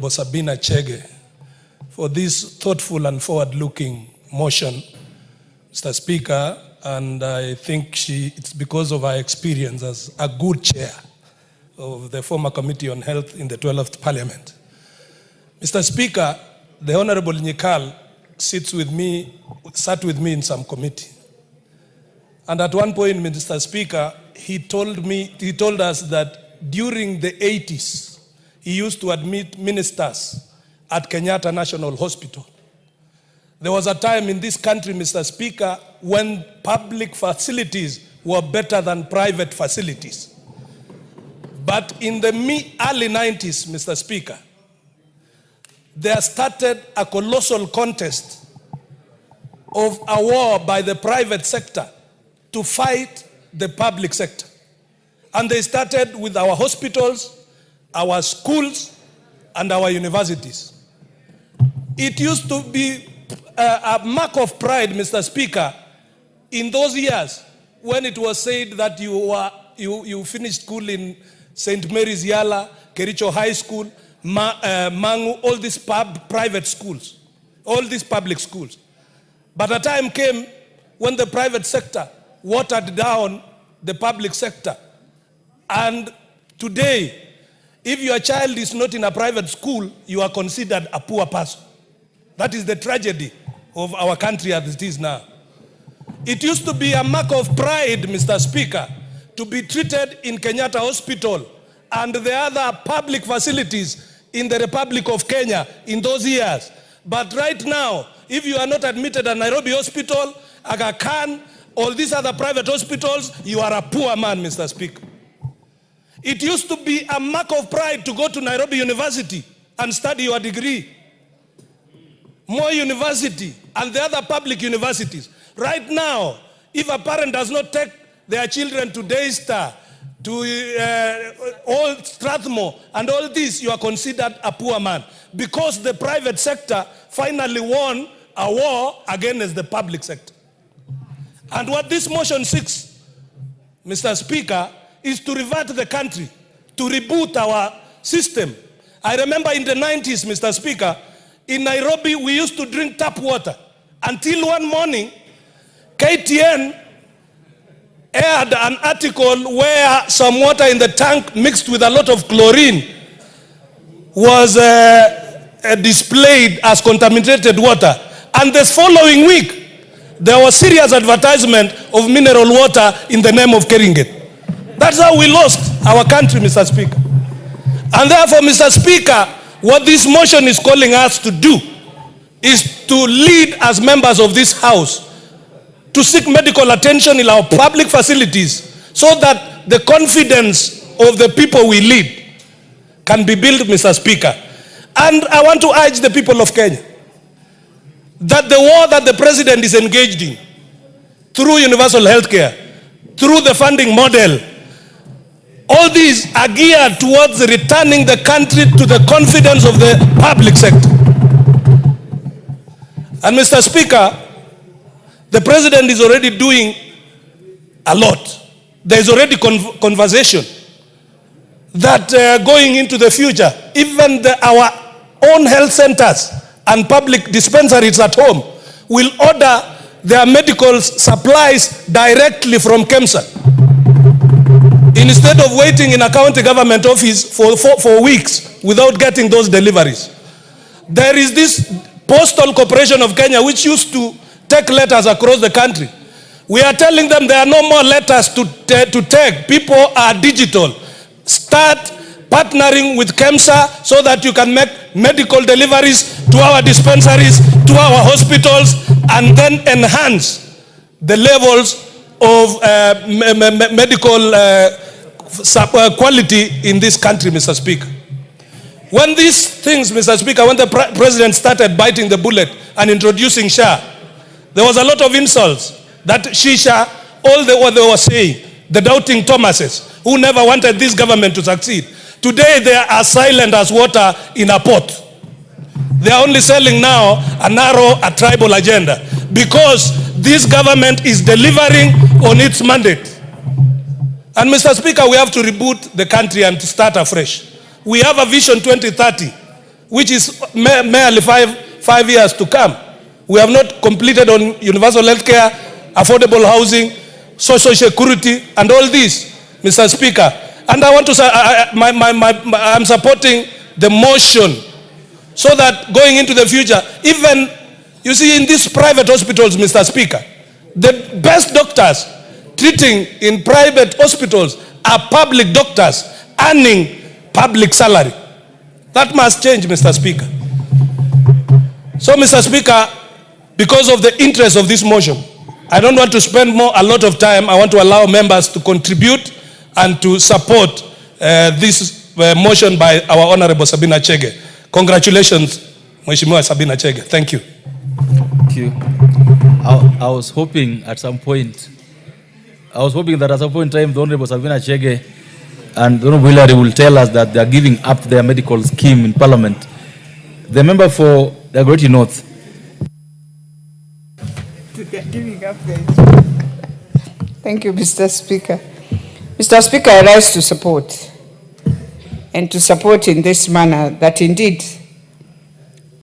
Sabina Chege for this thoughtful and forward-looking motion, Mr. Speaker, and I think it's because of her experience as a good chair of the former Committee on Health in the 12th Parliament. Mr. Speaker, the Honorable Nyikal sat with me in some committee. And at one point, Mr. Speaker, he told us that during the 80s, he used to admit ministers at Kenyatta National Hospital. There was a time in this country, Mr. Speaker, when public facilities were better than private facilities. But in the early 90s, Mr. Speaker, there started a colossal contest of a war by the private sector to fight the public sector. And they started with our hospitals, our schools, and our universities. It used to be a mark of pride, Mr. Speaker, in those years when it was said that you finished school in St. Mary's Yala, Kericho High School, Mangu, all these private schools, all these public schools. But a time came when the private sector watered down the public sector. And today, if your child is not in a private school, you are considered a poor person. That is the tragedy of our country as it is now. It used to be a mark of pride, Mr. Speaker, to be treated in Kenyatta Hospital and the other public facilities in the Republic of Kenya in those years. But right now, if you are not admitted at Nairobi Hospital, Aga Khan, all these other private hospitals, you are a poor man, Mr. Speaker. It used to be a mark of pride to go to Nairobi University and study your degree. Moi University and the other public universities. Right now, if a parent does not take their children to Daystar, to Old Strathmore, and all this, you are considered a poor man. Because the private sector finally won a war against the public sector. And what this motion seeks, Mr. Speaker, is to revert the country, to reboot our system. I remember in the 90s, Mr. Speaker, in Nairobi, we used to drink tap water. Until one morning, KTN aired an article where some water in the tank mixed with a lot of chlorine was displayed as contaminated water. And the following week, there was serious advertisement of mineral water in the name of Keringet. That's how we lost our country, Mr. Speaker. And therefore, Mr. Speaker, what this motion is calling us to do is to lead as members of this House to seek medical attention in our public facilities so that the confidence of the people we lead can be built, Mr. Speaker. And I want to urge the people of Kenya that the war that the president is engaged in through universal health care, through the funding model, all these are geared towards returning the country to the confidence of the public sector. And Mr. Speaker, the president is already doing a lot. There is already conversation that going into the future, even our own health centers and public dispensaries at home will order their medical supplies directly from KEMSA. Instead of waiting in a county government office for weeks without getting those deliveries. There is this Postal Corporation of Kenya which used to take letters across the country. We are telling them there are no more letters to take. People are digital. Start partnering with KEMSA so that you can make medical deliveries to our dispensaries, to our hospitals, and then enhance the levels of medical quality in this country, Mr. Speaker. When these things, Mr. Speaker, when the president started biting the bullet and introducing SHA, there was a lot of insults that Shisha, what they were saying, the doubting Thomases, who never wanted this government to succeed. Today, they are silent as water in a pot. They are only selling now a narrow, tribal agenda because this government is delivering on its mandate. And Mr. Speaker, we have to reboot the country and to start afresh. We have a vision 2030 which is merely five years to come. We have not completed on universal health care, affordable housing, social security, and all this, Mr. Speaker. And I want to say, I'm supporting the motion so that going into the future, even, you see, in these private hospitals, Mr. Speaker, the best doctors treating in private hospitals are public doctors earning public salary. That must change, Mr. Speaker. So, Mr. Speaker, because of the interest of this motion, I don't want to spend a lot of time. I want to allow members to contribute and to support this motion by our Honorable Sabina Chege. Congratulations, Mheshimiwa Sabina Chege. Thank you. Thank you. I was hoping that at some point in time, the Honorable Sabina Chege and the Honorable Hillary will tell us that they are giving up their medical scheme in Parliament. The member for the Great North. Giving up their... Thank you, Mr. Speaker. Mr. Speaker, I rise to support, and to support in this manner that indeed